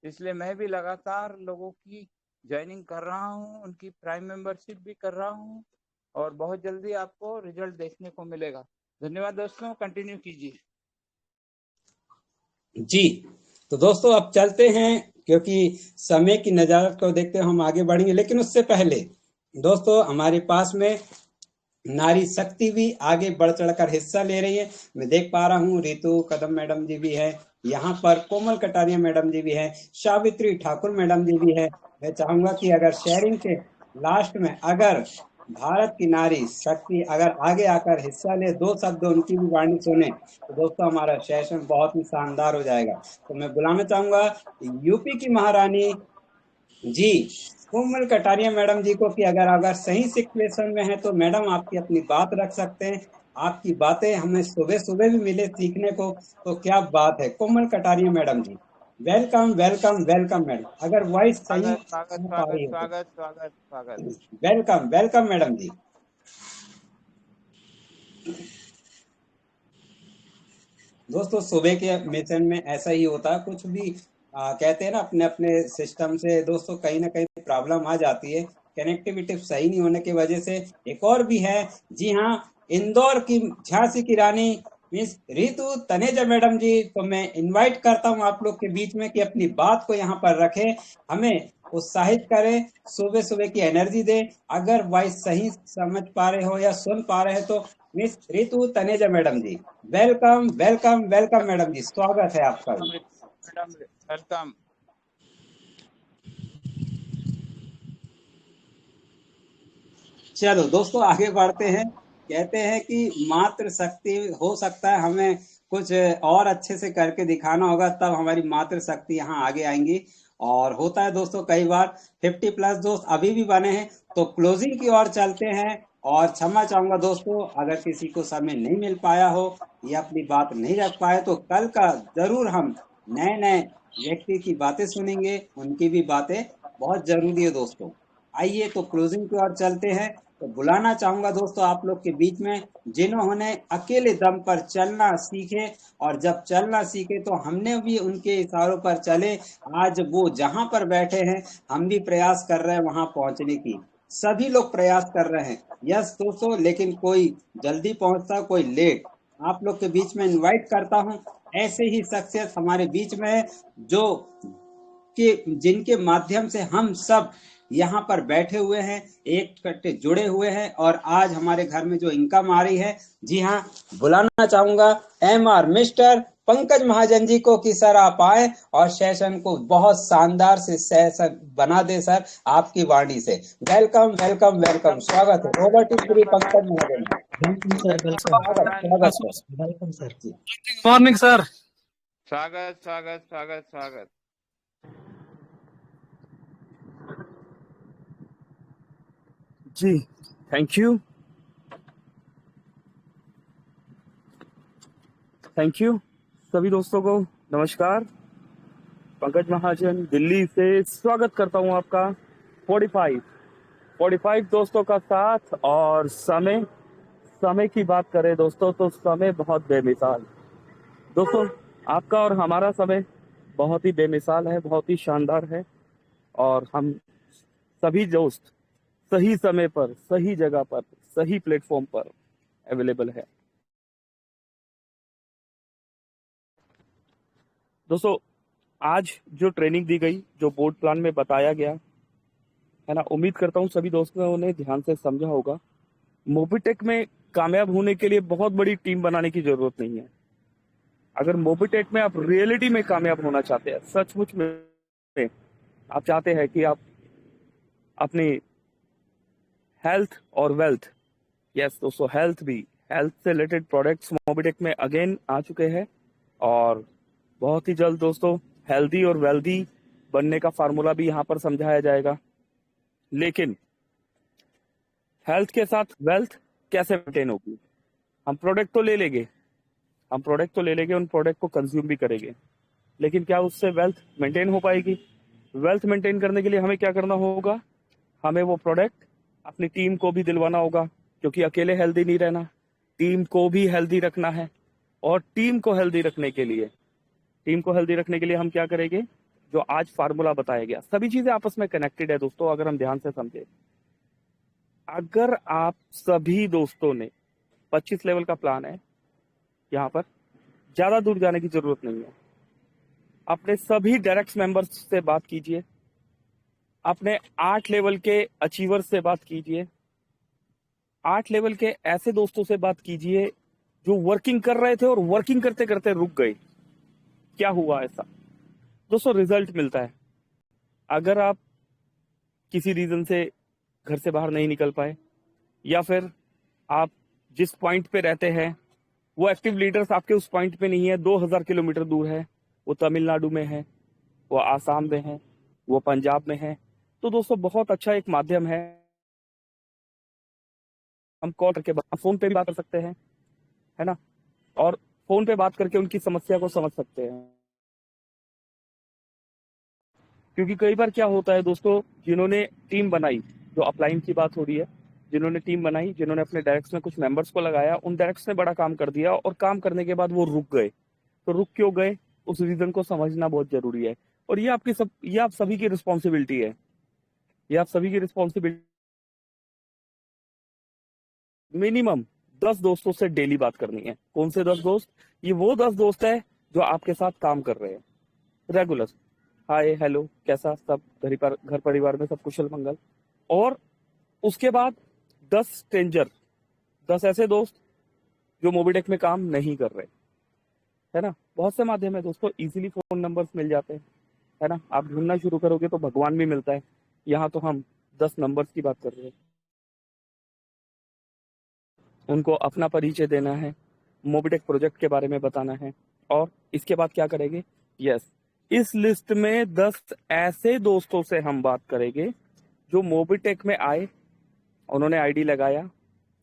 इसलिए मैं भी लगातार लोगों की ज्वाइनिंग कर रहा हूं, उनकी प्राइम मेंबरशिप भी कर रहा हूं, और बहुत जल्दी आपको रिजल्ट देखने को मिलेगा। धन्यवाद दोस्तों, कंटिन्यू कीजिए जी। तो दोस्तों अब चलते हैं, क्योंकि समय की नजारत को देखते हुए हम आगे बढ़ेंगे, लेकिन उससे पहले दोस्तों हमारे पास में नारी शक्ति भी आगे बढ़ चढ़कर हिस्सा ले रही है। मैं देख पा रहा हूँ रितु कदम मैडम जी भी है, यहाँ पर कोमल कटारिया मैडम जी भी है, सावित्री ठाकुर मैडम जी भी है। मैं चाहूंगा कि अगर शेयरिंग के लास्ट में अगर भारत की नारी शक्ति अगर आगे आकर हिस्सा ले, 2 शब्द उनकी भी वाणी सुने, तो दोस्तों हमारा सेशन बहुत ही शानदार हो जाएगा। तो मैं बुलाना चाहूंगा यूपी की महारानी जी कोमल कटारिया मैडम जी को कि अगर सही सिचुएशन में है तो मैडम आपकी अपनी बात रख सकते हैं। आपकी बातें हमें सुबह सुबह भी मिले सीखने को, तो क्या बात है। कोमल कटारिया मैडम जी, वेलकम वेलकम वेलकम मैडम। अगर वॉइस सही स्वागत स्वागत आ पा स्वागत रही हो स्वागत स्वागत स्वागत। तो वेलकम वेलकम मैडम जी। दोस्तों सुबह के मिशन में ऐसा ही होता है, कुछ भी कहते हैं ना, अपने अपने सिस्टम से दोस्तों कहीं ना कहीं प्रॉब्लम आ जाती है, कनेक्टिविटी सही नहीं होने की वजह से। एक और भी है, जी हाँ, इंदौर की झांसी की रानी मिस रितु तनेजा मैडम जी को मैं इनवाइट करता हूं आप लोग के बीच में कि अपनी बात को यहाँ पर रखें, हमें उत्साहित करें, सुबह सुबह की एनर्जी दे। अगर वॉइस सही समझ पा रहे हो या सुन पा रहे हो तो मिस रितु तनेजा मैडम जी, वेलकम वेलकम वेलकम मैडम जी, स्वागत है आपका भी। Madam welcome. चलो दोस्तों आगे बढ़ते हैं। कहते हैं कि मातृ शक्ति, हो सकता है हमें कुछ और अच्छे से करके दिखाना होगा, तब हमारी मातृ शक्ति यहाँ आगे आएंगी। और होता है दोस्तों कई बार 50+ दोस्त अभी भी बने हैं, तो क्लोजिंग की ओर चलते हैं। और क्षमा चाहूंगा दोस्तों अगर किसी को समय नहीं मिल पाया हो या अपनी बात नहीं रख पाए, तो कल का जरूर हम नए नए व्यक्ति की बातें सुनेंगे, उनकी भी बातें बहुत जरूरी है दोस्तों। आइए तो क्लोजिंग की ओर चलते हैं। तो बुलाना चाहूंगा दोस्तों आप लोग के बीच में जिन्होंने अकेले दम पर चलना सीखे, और जब चलना सीखे तो हमने भी उनके इशारों पर चले। आज वो जहां पर बैठे हैं हम भी प्रयास कर रहे हैं वहां पहुंचने की। सभी लोग प्रयास कर रहे हैं, यस दोस्तों, लेकिन कोई जल्दी पहुंचता कोई लेट। आप लोग के बीच में इनवाइट करता हूं ऐसे ही शख्सियत हमारे बीच में है, जो कि जिनके माध्यम से हम सब यहाँ पर बैठे हुए हैं, एक कट्टे जुड़े हुए हैं, और आज हमारे घर में जो इनकम आ रही है, जी हाँ, बुलाना चाहूंगा MR मिस्टर पंकज महाजन जी को कि सर आप आए और सेशन को बहुत शानदार से सेशन बना दे सर आपकी वाणी से। वेलकम वेलकम वेलकम, स्वागत है। Over to Shri Pankaj Mahajan ji. Welcome sir, welcome स्वागत स्वागत सर। Welcome sir. जी मॉर्निंग सर। स्वागत स्वागत स्वागत स्वागत। जी थैंक यू सभी दोस्तों को नमस्कार। पंकज महाजन दिल्ली से स्वागत करता हूं आपका 45 दोस्तों का साथ। और समय की बात करें दोस्तों तो समय बहुत बेमिसाल दोस्तों, आपका और हमारा समय बहुत ही बेमिसाल है, बहुत ही शानदार है। और हम सभी दोस्त सही समय पर, सही जगह पर, सही प्लेटफॉर्म पर अवेलेबल है दोस्तों। आज जो ट्रेनिंग दी गई, जो बोर्ड प्लान में बताया गया है ना, उम्मीद करता हूं सभी दोस्तों ने ध्यान से समझा होगा। मोबिटेक में कामयाब होने के लिए बहुत बड़ी टीम बनाने की जरूरत नहीं है। अगर मोबिटेक में आप रियलिटी में कामयाब होना चाहते हैं, सचमुच में आप चाहते हैं कि आप अपनी हेल्थ और वेल्थ, यस दोस्तों, हेल्थ से रिलेटेड प्रोडक्ट्स मोबिटेक में अगेन आ चुके हैं। और बहुत ही जल्द दोस्तों हेल्दी और वेल्दी बनने का फार्मूला भी यहाँ पर समझाया जाएगा। लेकिन हेल्थ के साथ वेल्थ कैसे मेंटेन होगी? हम प्रोडक्ट तो ले लेंगे, उन प्रोडक्ट को कंज्यूम भी करेंगे, लेकिन क्या उससे वेल्थ मेंटेन हो पाएगी? वेल्थ मेंटेन करने के लिए हमें क्या करना होगा? हमें वो प्रोडक्ट अपनी टीम को भी दिलवाना होगा, क्योंकि अकेले हेल्दी नहीं रहना, टीम को भी हेल्दी रखना है। और टीम को हेल्दी रखने के लिए हम क्या करेंगे? जो आज फार्मूला बताया गया, सभी चीजें आपस में कनेक्टेड है दोस्तों, अगर हम ध्यान से समझे। अगर आप सभी दोस्तों ने 25 लेवल का प्लान है, यहाँ पर ज्यादा दूर जाने की जरूरत नहीं है। अपने सभी डायरेक्ट मेंबर्स से बात कीजिए, अपने 8 लेवल के अचीवर्स से बात कीजिए, 8 लेवल के ऐसे दोस्तों से बात कीजिए जो वर्किंग कर रहे थे और वर्किंग करते करते रुक गए। क्या हुआ ऐसा? दोस्तों रिजल्ट मिलता है। अगर आप किसी रीजन से घर से बाहर नहीं निकल पाए, या फिर आप जिस पॉइंट पे रहते हैं वो एक्टिव लीडर्स आपके उस पॉइंट पे नहीं है, 2000 किलोमीटर दूर है, वो तमिलनाडु में है, वो आसाम में है, वो पंजाब में है, तो दोस्तों बहुत अच्छा एक माध्यम है। हम कॉल करके फोन पे भी बात कर सकते हैं, है ना, और फोन पे बात करके उनकी समस्या को समझ सकते हैं। क्योंकि कई बार क्या होता है दोस्तों, जिन्होंने टीम बनाई, जो अपलाइन की बात हो रही है, जिन्होंने टीम बनाई, जिन्होंने अपने डायरेक्ट्स में कुछ मेंबर्स को लगाया, उन डायरेक्ट्स ने बड़ा काम कर दिया, और काम करने के बाद वो रुक गए। तो रुक क्यों गए, उस रीजन को समझना बहुत जरूरी है। और ये आप सभी की रिस्पॉन्सिबिलिटी है, ये आप सभी की रिस्पॉन्सिबिलिटी। मिनिमम 10 दोस्तों से डेली बात करनी है। कौन से 10 दोस्त? ये वो 10 दोस्त है जो आपके साथ काम कर रहे हैं रेगुलर। हाय हेलो, कैसा सब, घर परिवार में सब कुशल मंगल। और उसके बाद 10 स्ट्रेंजर, 10 ऐसे दोस्त जो मोबिटेक में काम नहीं कर रहे, है ना। बहुत से माध्यम है दोस्तों, इजीली फोन नंबर्स मिल जाते हैं, है ना। आप ढूंढना शुरू करोगे तो भगवान भी मिलता है। यहाँ तो हम 10 नंबर्स की बात कर रहे हैं। उनको अपना परिचय देना है, मोबिटेक प्रोजेक्ट के बारे में बताना है, और इसके बाद क्या करेंगे? यस, इस लिस्ट में 10 ऐसे दोस्तों से हम बात करेंगे जो मोबिटेक में आए, उन्होंने आईडी लगाया,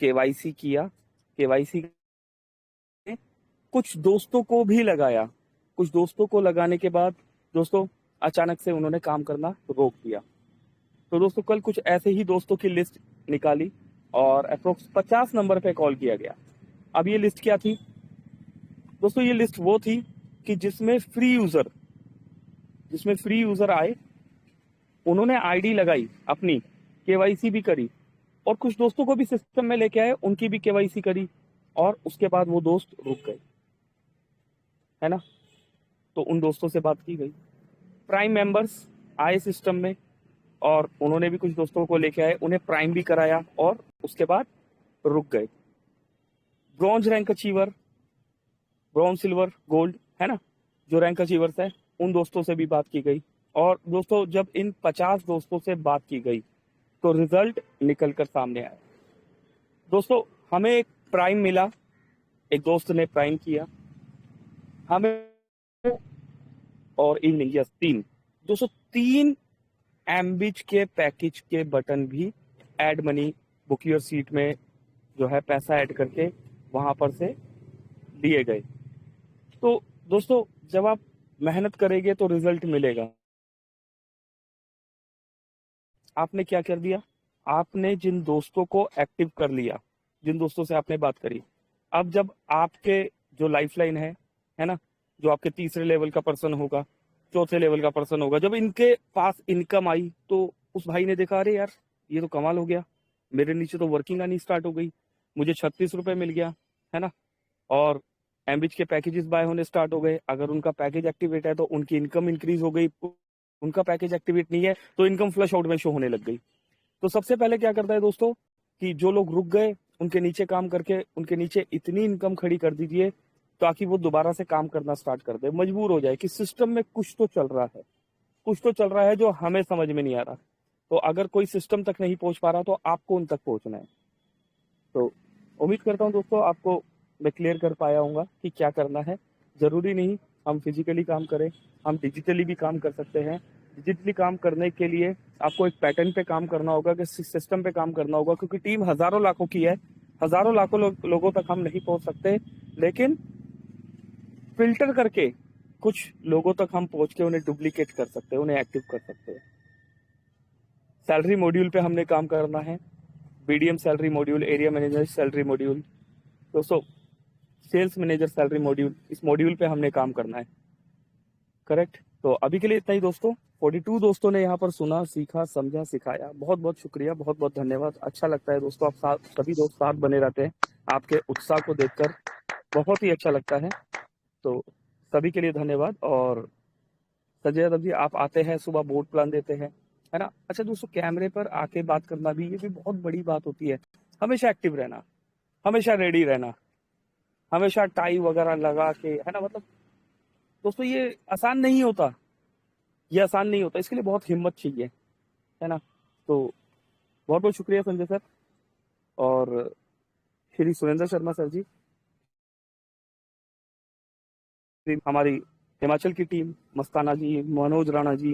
केवाईसी किया, केवाईसी कुछ दोस्तों को भी लगाया, कुछ दोस्तों को लगाने के बाद दोस्तों अचानक से उन्होंने काम करना रोक दिया। तो दोस्तों कल कुछ ऐसे ही दोस्तों की लिस्ट निकाली और अप्रोक्स 50 नंबर पे कॉल किया गया। अब ये लिस्ट क्या थी दोस्तों? ये लिस्ट वो थी कि जिसमें फ्री यूजर आए, उन्होंने आईडी लगाई अपनी, केवाईसी भी करी, और कुछ दोस्तों को भी सिस्टम में लेके आए, उनकी भी केवाईसी करी, और उसके बाद वो दोस्त रुक गए, है ना। तो उन दोस्तों से बात की गई। प्राइम मेंबर्स आए सिस्टम में, और उन्होंने भी कुछ दोस्तों को लेके आए, उन्हें प्राइम भी कराया, और उसके बाद रुक गए। Bronze rank achiever, bronze, silver, gold, है ना, जो रैंक अचीवर्स है, उन दोस्तों से भी बात की गई। और दोस्तों जब इन 50 दोस्तों से बात की गई तो रिजल्ट निकल कर सामने आया। दोस्तों हमें एक प्राइम मिला, एक दोस्त ने प्राइम किया हमें, और इवनिंग, यस, 3 दोस्तों 3 एमबीच के पैकेज के बटन भी add money book your seat में जो है पैसा ऐड करके वहां पर से दिए गए। तो दोस्तों जब आप मेहनत करेंगे तो रिजल्ट मिलेगा। आपने क्या कर दिया? आपने जिन दोस्तों को एक्टिव कर लिया, जिन दोस्तों से आपने बात करी, अब जब आपके जो लाइफलाइन है ना, जो आपके तीसरे लेवल का पर्सन होगा, चौथे लेवल का पर्सन होगा, जब इनके पास इनकम आई तो उस भाई ने देखा, अरे यार ये तो कमाल हो गया, मेरे नीचे तो वर्किंग आनी स्टार्ट हो गई, मुझे 36 रुपए मिल गया, है ना, और एमबिच के पैकेजेस बाय होने स्टार्ट हो गए। अगर उनका पैकेज एक्टिवेट है तो उनकी इनकम इंक्रीज हो गई, उनका पैकेज एक्टिवेट नहीं है तो इनकम फ्लश आउट में शो होने लग गई। तो सबसे पहले क्या करता है दोस्तों कि जो लोग रुक गए उनके नीचे काम करके उनके नीचे इतनी इनकम खड़ी कर दीजिए ताकि वो दोबारा से काम करना स्टार्ट कर दे, मजबूर हो जाए कि सिस्टम में कुछ तो चल रहा है, कुछ तो चल रहा है जो हमें समझ में नहीं आ रहा। तो अगर कोई सिस्टम तक नहीं पहुंच पा रहा तो आपको उन तक पहुंचना है। तो उम्मीद करता हूं दोस्तों आपको मैं क्लियर कर पाया हूँ कि क्या करना है। जरूरी नहीं हम फिजिकली काम करें, हम डिजिटली भी काम कर सकते हैं। डिजिटली काम करने के लिए आपको एक पैटर्न पे काम करना होगा, कि सिस्टम पे काम करना होगा, क्योंकि टीम हजारों लाखों की है, हजारों लाखों लोगों तक हम नहीं पहुंच सकते, लेकिन फिल्टर करके कुछ लोगों तक हम पहुंच के उन्हें डुप्लीकेट कर सकते हैं, उन्हें एक्टिव कर सकते हैं। सैलरी मॉड्यूल पे हमने काम करना है, BDM salary module, area manager salary module, दोस्तों सेल्स मैनेजर सैलरी मॉड्यूल, इस मॉड्यूल पे हमने काम करना है, करेक्ट। तो अभी के लिए इतना ही दोस्तों। 42 दोस्तों ने यहाँ पर सुना, सीखा, समझा, सिखाया, बहुत बहुत शुक्रिया, बहुत बहुत धन्यवाद। अच्छा लगता है दोस्तों, आप सभी दोस्त साथ बने रहते हैं, आपके उत्साह को देखकर बहुत ही अच्छा लगता है। तो सभी के लिए धन्यवाद। और संजय यादव जी, आप आते हैं सुबह, बोर्ड प्लान देते हैं, है ना। अच्छा दोस्तों, कैमरे पर आके बात करना भी, ये भी बहुत बड़ी बात होती है। हमेशा एक्टिव रहना, हमेशा रेडी रहना, हमेशा टाई वगैरह लगा के, है ना, मतलब दोस्तों ये आसान नहीं होता, ये आसान नहीं होता, इसके लिए बहुत हिम्मत चाहिए, है ना। तो बहुत बहुत शुक्रिया संजय सर और श्री सुरेंद्र शर्मा सर जी, हमारी हिमाचल की टीम, मस्ताना जी, मनोज राणा जी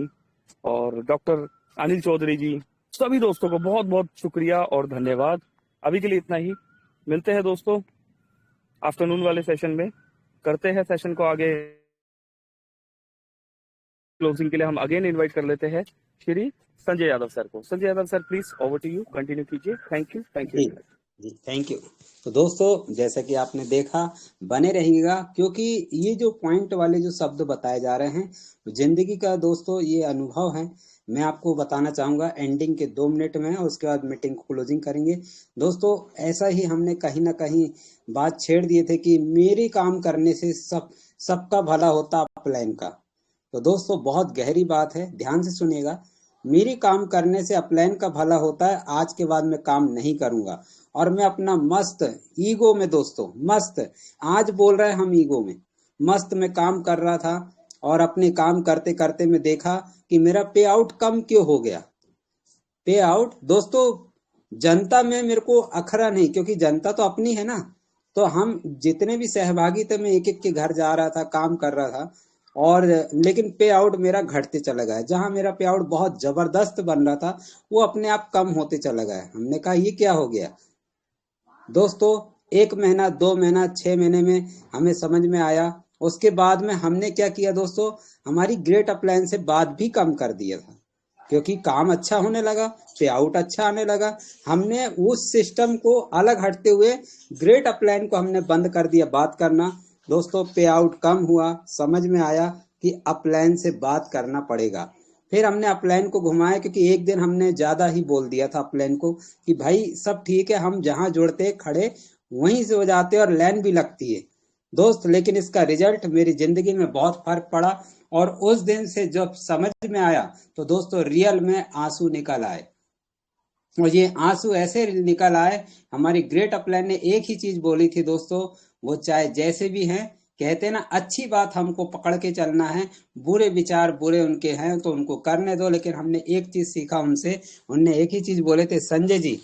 और डॉक्टर अनिल चौधरी जी, सभी दोस्तों को बहुत बहुत शुक्रिया और धन्यवाद। अभी के लिए इतना ही, मिलते हैं दोस्तों आफ्टरनून वाले सेशन में, करते हैं सेशन को आगे। क्लोजिंग के लिए हम अगेन इनवाइट कर लेते हैं श्री संजय यादव सर को। Sanjay Yadav sir please over to you, continue कीजिए। थैंक यू जी जी, थैंक यू। तो दोस्तों जैसा कि आपने देखा, बने रहिएगा, क्योंकि ये जो पॉइंट वाले जो शब्द बताए जा रहे हैं जिंदगी का, दोस्तों ये अनुभव है। मैं आपको बताना चाहूंगा एंडिंग के 2 मिनट में, और उसके बाद मीटिंग को क्लोजिंग करेंगे। दोस्तों ऐसा ही हमने कहीं ना कहीं बात छेड़ दिए थे कि मेरे काम करने से सबका भला होता अपलाइन का। तो दोस्तों बहुत गहरी बात है, ध्यान से सुनिएगा। मेरे काम करने से अपलाइन का भला होता है, आज के बाद मैं काम नहीं करूंगा। और मैं अपना मस्त ईगो में, दोस्तों मस्त, आज बोल रहे हैं हम ईगो में, मस्त में काम कर रहा था। और अपने काम करते करते मैं देखा कि मेरा पे आउट कम क्यों हो गया। पे आउट दोस्तों, जनता में मेरे को अखरा नहीं, क्योंकि जनता तो अपनी है ना। तो हम जितने भी सहभागी थे, मैं एक एक के घर जा रहा था, काम कर रहा था, और लेकिन पे आउट मेरा घटते चला गया। जहां मेरा पे आउट बहुत जबरदस्त बन रहा था, वो अपने आप कम होते चला गया। हमने कहा ये क्या हो गया दोस्तों। 1 महीना, 2 महीना, 6 महीने में हमें समझ में आया। उसके बाद में हमने क्या किया दोस्तों, हमारी ग्रेट अपलायंस से बात भी कम कर दिया था, क्योंकि काम अच्छा होने लगा, पे आउट अच्छा आने लगा। हमने उस सिस्टम को अलग हटते हुए ग्रेट अपलाइन को हमने बंद कर दिया बात करना। दोस्तों पे आउट कम हुआ, समझ में आया कि अपलाइन से बात करना पड़ेगा। फिर हमने अपलाइन को घुमाया, क्योंकि एक दिन हमने ज्यादा ही बोल दिया था अपलाइन को कि भाई सब ठीक है, हम जहां जुड़ते खड़े वहीं से हो जाते और लाइन भी लगती है दोस्त। लेकिन इसका रिजल्ट मेरी जिंदगी में बहुत फर्क पड़ा, और उस दिन से जब समझ में आया तो दोस्तों रियल में आंसू निकल आए। और ये आंसू ऐसे निकल आए, हमारी ग्रेट अपलाइन ने एक ही चीज बोली थी दोस्तों, वो चाहे जैसे भी हैं, कहते ना अच्छी बात हमको पकड़ के चलना है, बुरे विचार बुरे उनके हैं तो उनको करने दो। लेकिन हमने एक चीज सीखा उनसे, उनने एक ही चीज बोले थे, संजय जी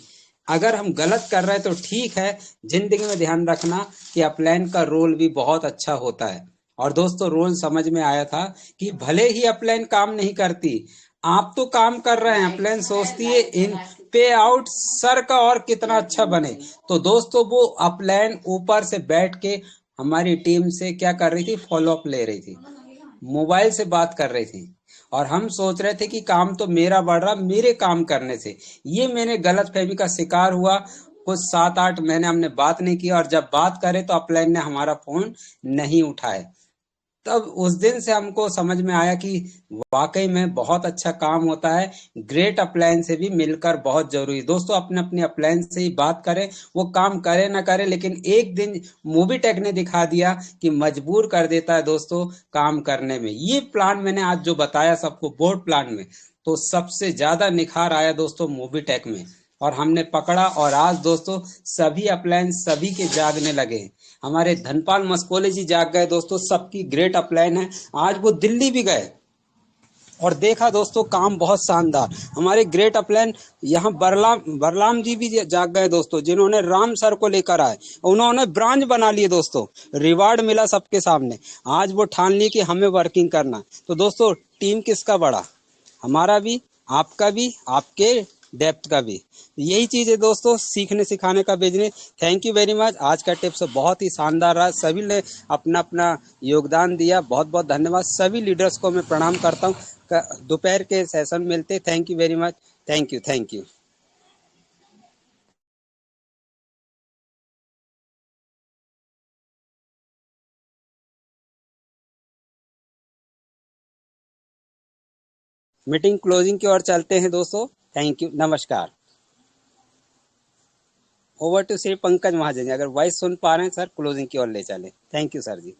अगर हम गलत कर रहे हैं तो ठीक है, जिंदगी में ध्यान रखना कि अपलाइन का रोल भी बहुत अच्छा होता है। और दोस्तों रोल समझ में आया था कि भले ही अपलाइन काम नहीं करती, आप तो काम कर रहे हैं, अपलाइन सोचती है इन पे आउट सर का और कितना अच्छा बने। तो दोस्तों वो अपलाइन ऊपर से बैठ के हमारी टीम से क्या कर रही थी, फॉलो अप ले रही थी, मोबाइल से बात कर रही थी। और हम सोच रहे थे कि काम तो मेरा बढ़ रहा मेरे काम करने से। ये मैंने गलत फहमी का शिकार हुआ। कुछ 7-8 महीने हमने बात नहीं की, और जब बात करे तो अपलाइन ने हमारा फोन नहीं उठाए। तब उस दिन से हमको समझ में आया कि वाकई में बहुत अच्छा काम होता है, ग्रेट अपलायंस से भी मिलकर बहुत जरूरी। दोस्तों अपने अपने अपलायंस से ही बात करें, वो काम करे ना करे, लेकिन एक दिन मूवी टेक ने दिखा दिया कि मजबूर कर देता है दोस्तों काम करने में। ये प्लान मैंने आज जो बताया सबको बोर्ड प्लान में, तो सबसे ज्यादा निखार आया दोस्तों मूवी टेक में, और हमने पकड़ा। और आज दोस्तों सभी अपलायंस सभी के जागने लगे। हमारे धनपाल मस्कोले जी जाग गए दोस्तों, सबकी ग्रेट अपलाइन है। आज वो दिल्ली भी गए और देखा दोस्तों काम बहुत शानदार। हमारे ग्रेट अपलाइन यहाँ बरलाम जी भी जाग गए दोस्तों, जिन्होंने राम सर को लेकर आए, उन्होंने ब्रांच बना लिए दोस्तों, रिवार्ड मिला सबके सामने। आज वो ठान लिए कि हमें वर्किंग करना। तो दोस्तों टीम किसका बड़ा, हमारा भी, आपका भी, आपके डेप्थ का भी। यही चीज है दोस्तों, सीखने सिखाने का business. Thank you very much. आज का टिप्स बहुत ही शानदार रहा, सभी ने अपना अपना योगदान दिया। बहुत बहुत धन्यवाद सभी लीडर्स को, मैं प्रणाम करता हूँ। दोपहर के सेशन मिलते। Thank you very much. Thank you, thank you. Meeting closing की ओर चलते हैं दोस्तों। थैंक यू, नमस्कार। ओवर टू श्री पंकज महाजन जी, अगर वॉइस सुन पा रहे हैं सर, क्लोजिंग की ओर ले चले। Thank you sir ji.